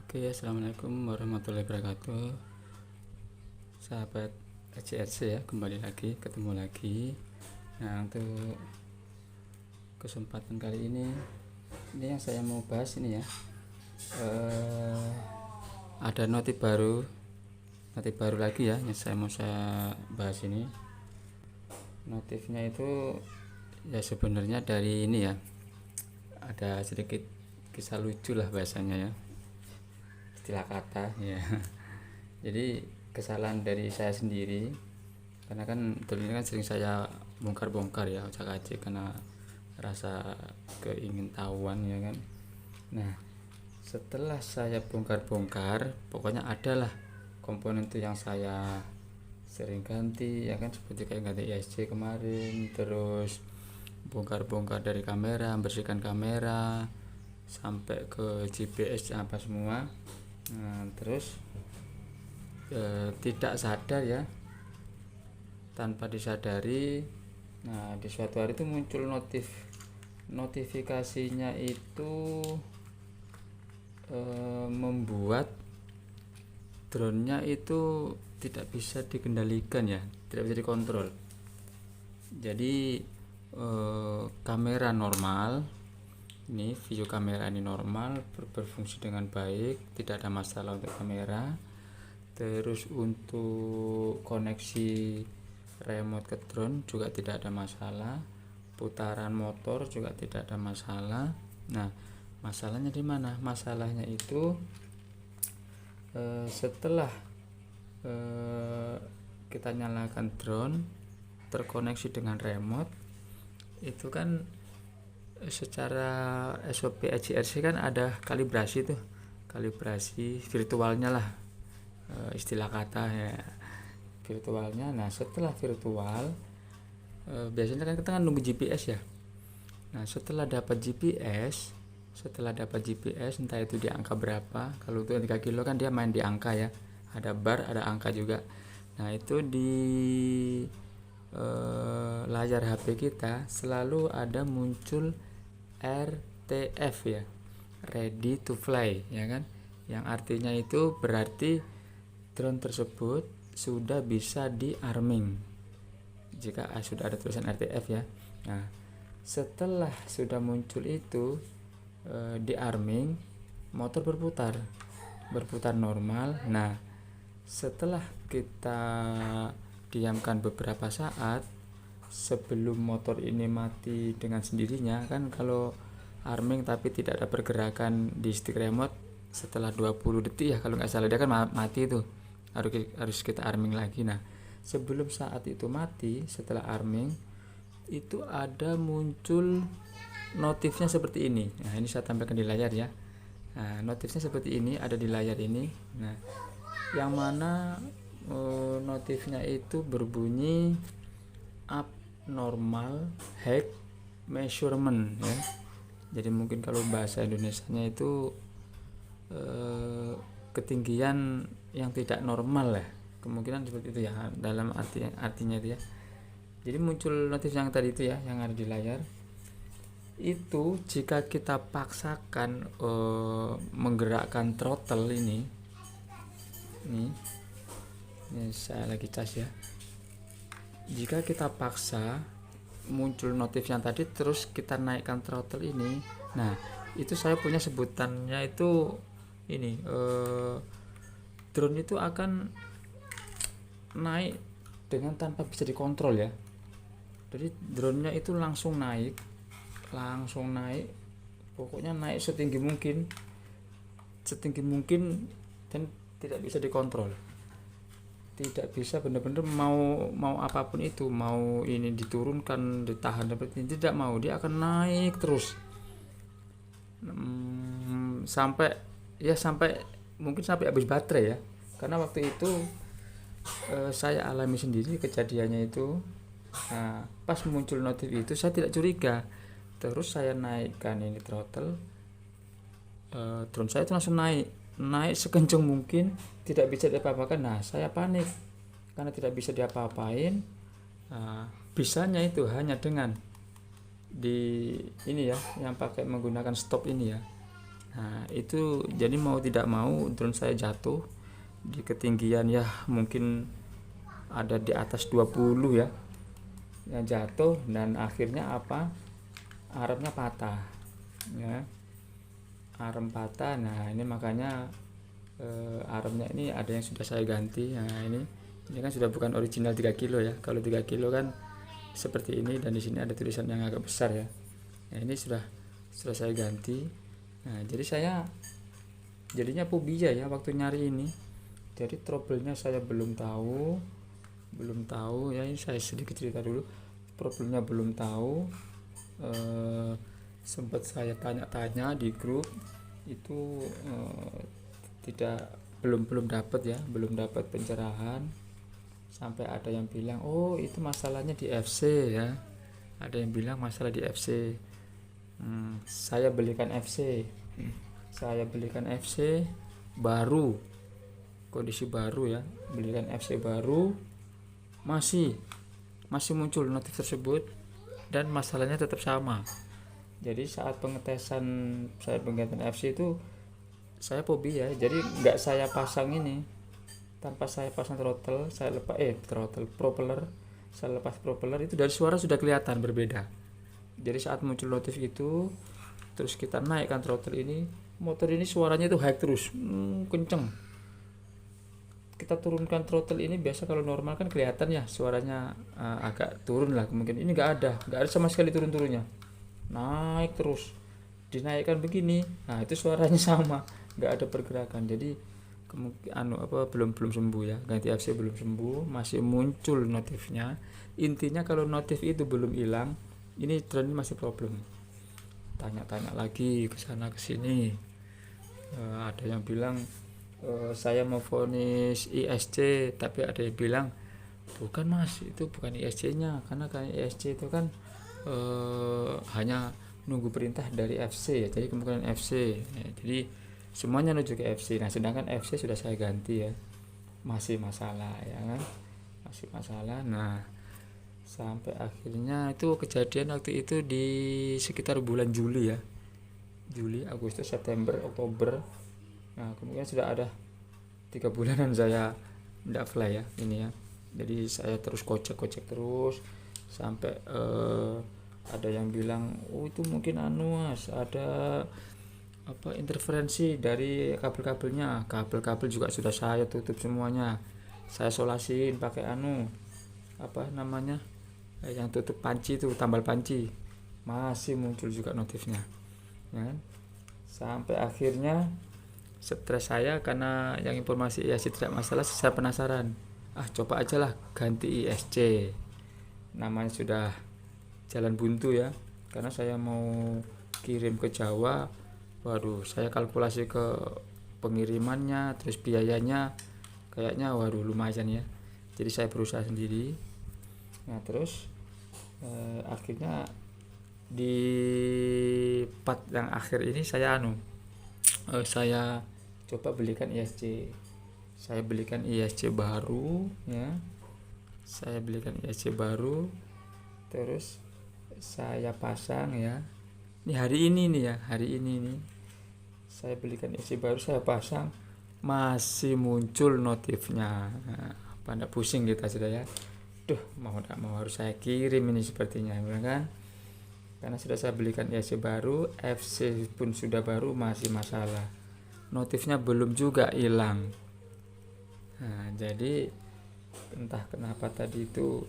Oke, assalamualaikum warahmatullahi wabarakatuh. Sahabat HCRC ya, kembali lagi, ketemu lagi. Nah, untuk kesempatan kali ini yang saya mau bahas ini ya. Ada notif baru lagi ya, yang saya bahas ini. Notifnya itu ya sebenarnya dari ini ya. Ada sedikit kisah lucu lah bahasanya ya. Istilah kata ya. Jadi kesalahan dari saya sendiri, karena kan dulunya kan sering saya bongkar-bongkar ya acak-acak karena rasa keingintahuan ya kan. Nah, setelah saya bongkar-bongkar, pokoknya adalah komponen itu yang saya sering ganti ya kan, seperti kayak ganti ISC kemarin, terus bongkar-bongkar dari kamera, bersihkan kamera sampai ke GPS apa semua. Nah, terus tidak sadar ya, tanpa disadari, nah di suatu hari itu muncul notifikasinya itu membuat drone-nya itu tidak bisa dikendalikan ya, tidak bisa dikontrol. Jadi kamera normal ini, video kamera ini normal, berfungsi dengan baik, tidak ada masalah untuk kamera. Terus untuk koneksi remote ke drone juga tidak ada masalah, putaran motor juga tidak ada masalah. Nah, masalahnya di mana? Masalahnya itu setelah kita nyalakan drone terkoneksi dengan remote, itu kan secara SOP HCRC kan ada kalibrasi virtualnya lah, istilah kata ya, virtualnya. Nah, setelah virtual biasanya kan kita kan nunggu GPS ya. Nah, setelah dapat GPS entah itu di angka berapa, kalau itu 3 kilo kan dia main di angka ya, ada bar, ada angka juga. Nah, itu di layar HP kita selalu ada muncul RTF ya, ready to fly ya kan, yang artinya itu berarti drone tersebut sudah bisa di arming jika sudah ada tulisan RTF ya. Nah, setelah sudah muncul itu di arming, motor berputar normal. Nah, setelah kita diamkan beberapa saat sebelum motor ini mati dengan sendirinya kan, kalau arming tapi tidak ada pergerakan di stick remote setelah 20 detik ya kalau nggak salah, dia kan mati itu, harus kita arming lagi. Nah, sebelum saat itu mati, setelah arming itu ada muncul notifnya seperti ini. Nah, ini saya tampilkan di layar ya. Nah, notifnya seperti ini, ada di layar ini. Nah, yang mana notifnya itu berbunyi abnormal height measurement ya. Jadi mungkin kalau bahasa Indonesianya itu ketinggian yang tidak normal ya, kemungkinan seperti itu ya, dalam artinya itu ya. Jadi muncul notif yang tadi itu ya, yang ada di layar itu, jika kita paksakan menggerakkan throttle ini saya lagi cas ya. Jika kita paksa muncul notif yang tadi, terus kita naikkan throttle ini, nah itu saya punya sebutannya itu ini, drone itu akan naik dengan tanpa bisa dikontrol ya. Jadi drone-nya itu langsung naik, pokoknya naik setinggi mungkin dan tidak bisa dikontrol, tidak bisa benar-benar mau apapun itu, mau ini diturunkan, ditahan seperti ini, tidak mau, dia akan naik terus sampai mungkin sampai habis baterai ya. Karena waktu itu saya alami sendiri kejadiannya itu. Nah, pas muncul notif itu saya tidak curiga, terus saya naikkan ini throttle, drone saya itu langsung naik sekencang mungkin, tidak bisa diapa-apakan. Nah, saya panik karena tidak bisa diapa-apain. Nah, bisanya itu hanya dengan di ini ya, yang pakai menggunakan stop ini ya. Nah itu jadi mau tidak mau drone saya jatuh di ketinggian ya mungkin ada di atas 20 ya, yang jatuh dan akhirnya apa, aremnya patah ya, arem patah. Nah ini makanya aremnya ini ada yang sudah saya ganti. Nah ini kan sudah bukan original 3 kilo ya, kalau 3 kilo kan seperti ini dan di sini ada tulisan yang agak besar ya. Nah ini sudah saya ganti. Nah jadi saya jadinya fobia ya waktu nyari ini, jadi trouble-nya saya belum tahu ya. Ini saya sedikit cerita dulu, problemnya belum tahu. Sempat saya tanya-tanya di grup itu, belum dapat pencerahan, sampai ada yang bilang oh itu masalahnya di FC ya, ada yang bilang masalah di FC. Saya belikan FC baru, kondisi baru ya, belikan FC baru, masih muncul notif tersebut dan masalahnya tetap sama. Jadi saat pengetesan FC itu saya fobia, jadi nggak saya pasang ini, tanpa saya pasang throttle, saya lepas propeller, saya lepas propeller, itu dari suara sudah kelihatan berbeda. Jadi saat muncul notif itu terus kita naikkan throttle ini, motor ini suaranya itu high terus, kenceng. Kita turunkan throttle ini, biasa kalau normal kan kelihatan ya suaranya agak turun lah, mungkin ini nggak ada sama sekali turun-turunnya, naik terus. Dinaikkan begini, nah itu suaranya sama, nggak ada pergerakan. Jadi belum sembuh ya, ganti FC belum sembuh, masih muncul notifnya. Intinya kalau notif itu belum hilang, ini drone masih problem. Tanya-tanya lagi ke sana ke sini, ada yang bilang saya mau vonis ISC, tapi ada yang bilang bukan mas, itu bukan ISC nya, karena kan ISC itu kan hanya nunggu perintah dari FC ya, jadi kemungkinan FC ya, jadi semuanya menuju ke FC. Nah sedangkan FC sudah saya ganti ya, masih masalah ya kan, masih masalah. Nah sampai akhirnya itu kejadian waktu itu di sekitar bulan Juli ya, Juli, Agustus, September, Oktober. Nah kemudian sudah ada 3 bulanan saya tidak fly ya ini ya. Jadi saya terus kocek terus sampai ada yang bilang oh itu mungkin mas ada interferensi dari kabel-kabelnya. Kabel juga sudah saya tutup semuanya, saya solasin pakai yang tutup panci itu, tambal panci, masih muncul juga notifnya ya. Sampai akhirnya stres saya karena yang informasi ISC tidak masalah, saya penasaran, coba aja lah ganti ISC. Namanya sudah jalan buntu ya, karena saya mau kirim ke Jawa. Waduh, saya kalkulasi ke pengirimannya terus biayanya kayaknya waduh lumayan ya, jadi saya berusaha sendiri. Nah terus akhirnya di part yang akhir ini saya saya coba belikan ISC. Saya belikan ISC baru ya, terus saya pasang ya. Ini hari ini nih saya belikan ISC baru, saya pasang, masih muncul notifnya. Nah, pada pusing kita sudah ya, mau tak mau harus saya kirim ini sepertinya kan, karena sudah saya belikan ISC baru, FC pun sudah baru, masih masalah, notifnya belum juga hilang. Nah jadi entah kenapa tadi itu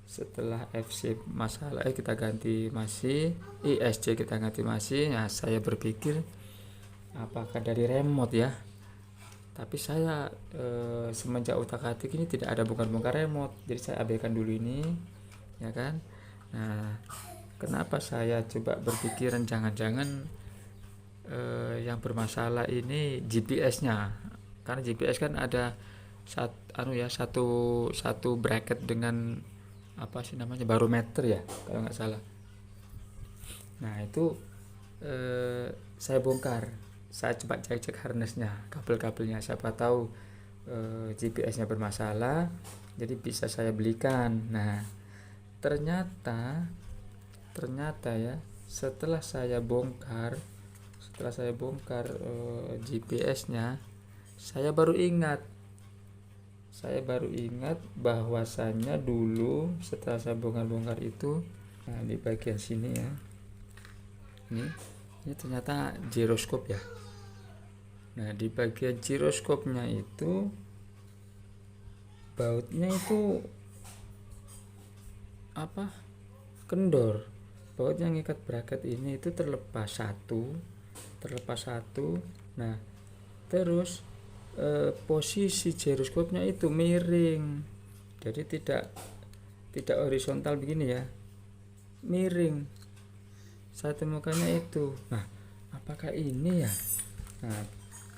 setelah FC masalah kita ganti masih, ISC kita ganti masih. Nah saya berpikir apakah dari remote ya, tapi saya semenjak utak-atik ini tidak ada bongkar-bongkar remote, jadi saya abaikan dulu ini ya kan. Nah kenapa saya coba berpikiran jangan-jangan yang bermasalah ini GPS-nya, karena GPS kan ada satu bracket dengan barometer ya kalau nggak salah. Nah itu saya bongkar, saya coba cek harnessnya, kabelnya, siapa tahu GPS-nya bermasalah, jadi bisa saya belikan. Nah ternyata ya setelah saya bongkar GPS-nya, saya baru ingat bahwasanya dulu setelah saya bongkar itu, nah di bagian sini ya, ini ternyata giroskop ya. Nah di bagian giroskopnya itu bautnya itu kendor. Baut yang ikat bracket ini itu terlepas satu. Nah terus posisi giroskopnya itu miring, jadi tidak horizontal begini ya, miring. Saya temukannya itu. Nah apakah ini ya? Nah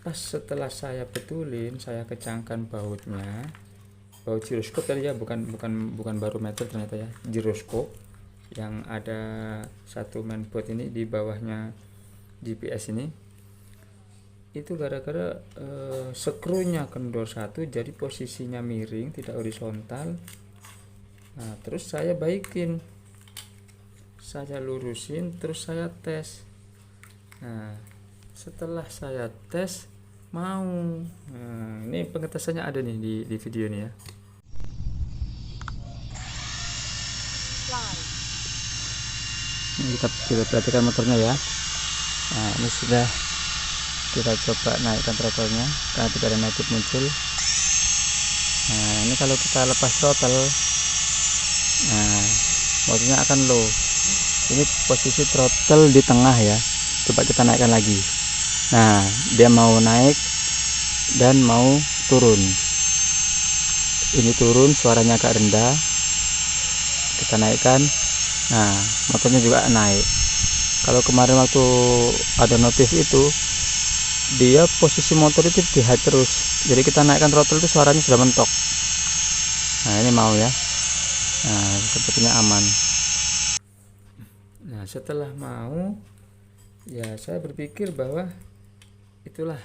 pas setelah saya betulin, saya kecangkan baut giroskop tadi ya, bukan barometer ternyata ya, giroskop yang ada satu mainboard ini di bawahnya GPS ini. Itu gara-gara skrunya kendor satu, jadi posisinya miring, tidak horizontal. Nah terus saya baikin, saya lurusin, terus saya tes. Nah setelah saya tes mau, nah, ini pengetesannya ada nih di video ini ya. Ini kita perhatikan motornya ya. Nah ini sudah kita coba naikkan throttle-nya karena tidak ada notif muncul. Nah ini kalau kita lepas throttle, nah motornya akan low. Ini posisi throttle di tengah ya, coba kita naikkan lagi. Nah dia mau naik dan mau turun. Ini turun, suaranya agak rendah, kita naikkan. Nah motornya juga naik. Kalau kemarin waktu ada notif itu, dia posisi motor itu di high terus, jadi kita naikkan throttle itu suaranya sudah mentok. Nah ini mau ya. Nah sepertinya aman. Nah setelah mau ya, saya berpikir bahwa itulah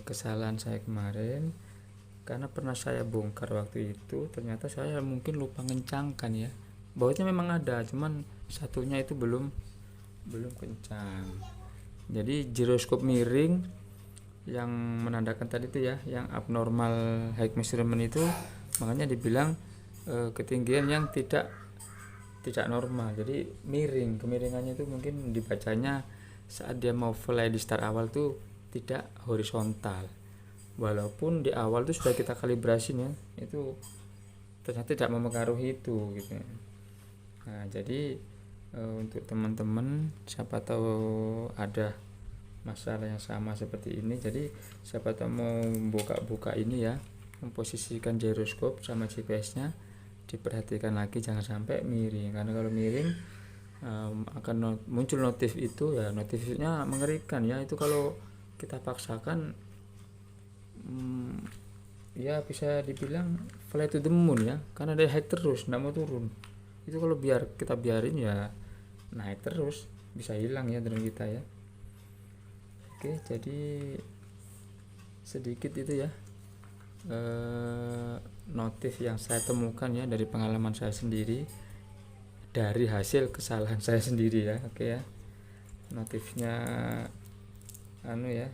kesalahan saya kemarin, karena pernah saya bongkar waktu itu, ternyata saya mungkin lupa ngencangkan ya. Bautnya memang ada, cuman satunya itu belum kencang. Jadi giroskop miring yang menandakan tadi itu ya, yang abnormal height measurement itu, makanya dibilang ketinggian yang tidak normal. Jadi miring, kemiringannya itu mungkin dibacanya saat dia mau fly di start awal tuh tidak horizontal. Walaupun di awal tuh sudah kita kalibrasi ya, itu ternyata tidak mempengaruhi itu gitu. Nah jadi untuk teman-teman siapa tahu ada masalah yang sama seperti ini, jadi siapa tahu mau buka ini ya, memposisikan giroskop sama GPS-nya, diperhatikan lagi jangan sampai miring, karena kalau miring akan muncul notif itu ya, notifnya mengerikan ya. Itu kalau kita paksakan ya bisa dibilang fly to the moon ya, karena dia high terus, nggak mau turun. Itu kalau kita biarin ya naik terus, bisa hilang ya drone kita ya. Oke, jadi sedikit itu ya notif yang saya temukan ya dari pengalaman saya sendiri, dari hasil kesalahan saya sendiri ya. Oke ya, notifnya ya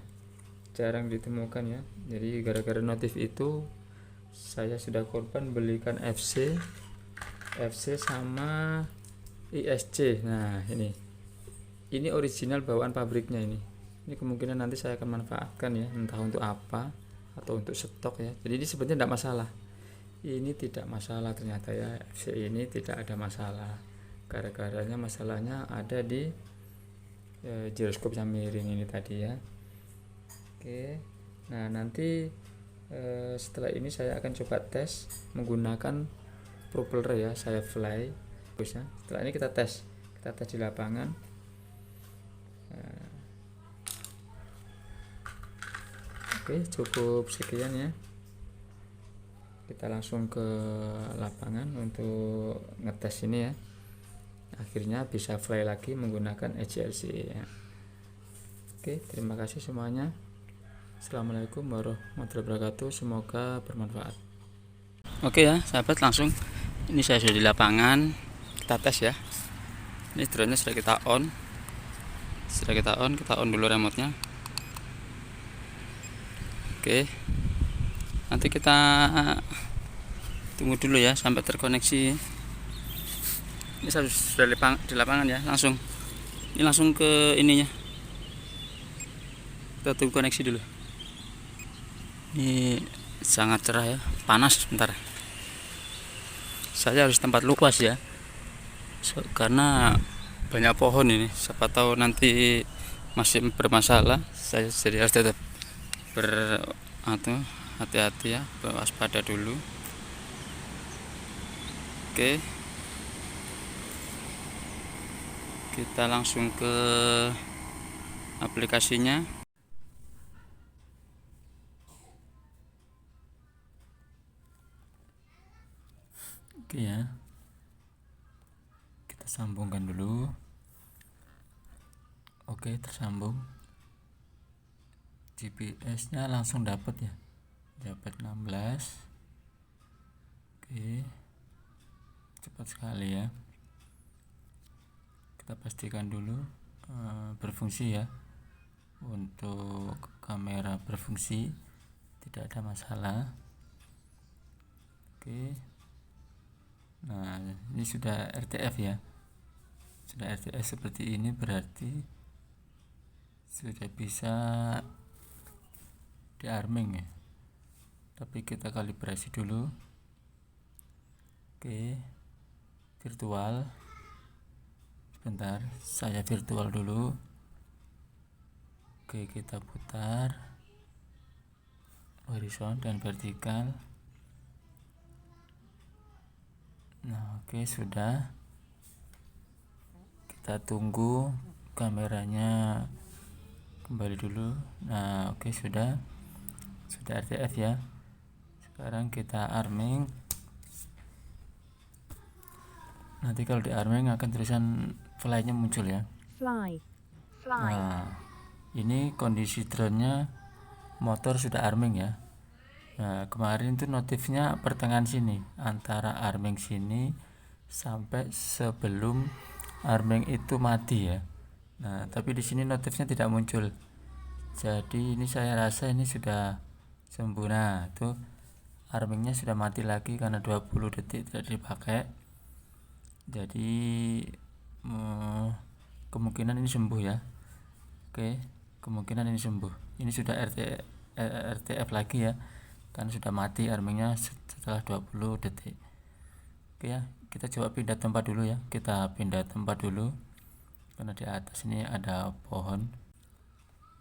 jarang ditemukan ya. Jadi gara-gara notif itu saya sudah korban belikan FC sama ISC. Nah ini original bawaan pabriknya ini kemungkinan nanti saya akan manfaatkan ya, entah untuk apa atau untuk stok ya. Jadi ini sebenarnya tidak masalah, ini tidak masalah ternyata ya, FC ini tidak ada masalah. Gara-garanya masalahnya ada di giroskop yang miring ini tadi ya. Oke, nah nanti setelah ini saya akan coba tes menggunakan propeller ya, saya fly terusnya. Setelah ini kita tes di lapangan. Oke, cukup sekian ya, kita langsung ke lapangan untuk ngetes ini ya, akhirnya bisa fly lagi menggunakan HLC ya. Oke, terima kasih semuanya. Assalamualaikum warahmatullahi wabarakatuh, semoga bermanfaat. Oke ya sahabat, langsung ini saya sudah di lapangan, kita tes ya. Ini drone-nya sudah kita on. Kita on dulu remote-nya. Oke. Nanti kita tunggu dulu ya sampai terkoneksi. Ini sudah di lapangan ya, langsung. Ini langsung ke ininya. Kita tunggu koneksi dulu. Ini sangat cerah ya, panas bentar. Saya harus tempat luas ya. Karena banyak pohon ini, siapa tahu nanti masih bermasalah. Saya jadi harus tetap hati-hati ya, waspada dulu. Oke, kita langsung ke aplikasinya. Oke ya, kita sambungkan dulu. Oke, tersambung. GPS-nya langsung dapat ya, dapat 16. Oke, cepat sekali ya. Kita pastikan dulu berfungsi ya. Untuk kamera berfungsi, tidak ada masalah. Oke, nah ini sudah RTF ya, sudah RTF seperti ini, berarti sudah bisa di arming ya, tapi kita kalibrasi dulu. Oke, virtual, sebentar saya virtual dulu. Oke, kita putar horizon dan vertikal. Nah, oke, sudah. Kita tunggu kameranya kembali dulu. Nah, oke, sudah RTF ya. Sekarang kita arming. Nanti kalau di arming akan tulisan fly-nya muncul ya. Fly. Nah, ini kondisi drone-nya, motor sudah arming ya. Nah, kemarin tuh notifnya pertengahan sini, antara arming sini sampai sebelum arming itu mati ya. Nah, tapi di sini notifnya tidak muncul. Jadi ini saya rasa ini sudah sembuh. Nah, itu armingnya sudah mati lagi karena 20 detik tidak dipakai. Jadi kemungkinan ini sembuh ya. Oke, kemungkinan ini sembuh. Ini sudah RTF lagi ya, kan sudah mati armingnya setelah 20 detik. Oke ya, kita coba pindah tempat dulu ya. Kita pindah tempat dulu karena di atas ini ada pohon.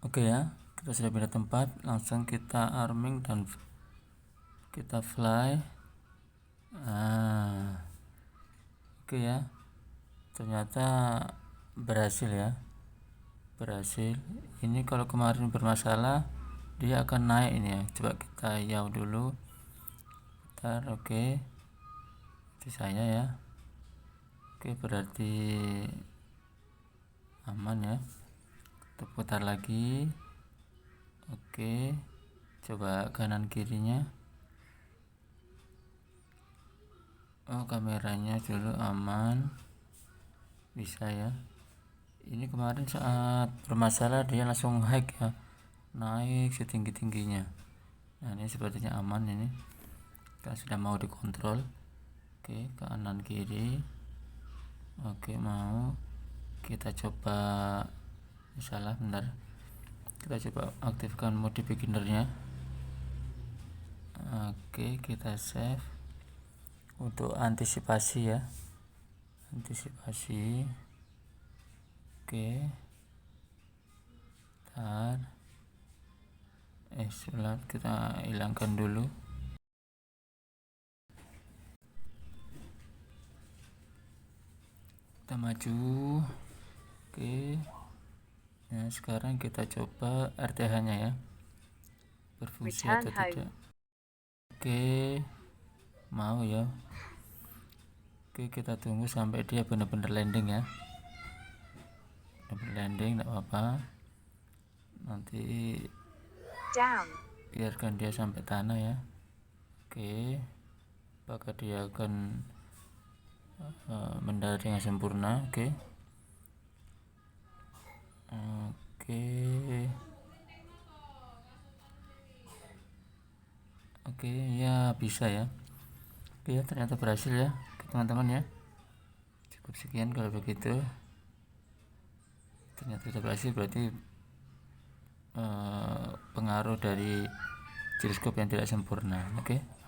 Oke ya, kita sudah pindah tempat, langsung kita arming dan kita fly. Oke ya, ternyata berhasil ya, berhasil. Ini kalau kemarin bermasalah dia akan naik ini ya. Coba kita yaw dulu. Bentar, oke, itu saya ya. Oke, berarti aman ya. Kita putar lagi. Oke, coba kanan kirinya. Oh, kameranya dulu aman, bisa ya. Ini kemarin saat bermasalah dia langsung hack ya, naik setinggi-tingginya. Nah, ini sepertinya aman ini, kan sudah mau dikontrol. Oke, kanan kiri. Oke, mau kita coba, salah, bentar, kita coba aktifkan mode beginnernya. Oke, kita save untuk antisipasi ya, antisipasi. Oke, bentar, sulat kita hilangkan dulu. Kita maju. Oke, nah sekarang kita coba RTH nya ya, berfungsi atau tidak. Oke, mau ya. Oke, kita tunggu sampai dia benar-benar landing ya, benar-benar landing, tidak apa-apa, nanti biarkan dia sampai tanah ya. Oke, apakah dia akan mendarat dengan sempurna? Oke, Oke, ya bisa ya. Oke ya, ternyata berhasil ya teman-teman ya. Cukup sekian kalau begitu. Ternyata sudah berhasil, berarti pengaruh dari giroskop yang tidak sempurna. Oke.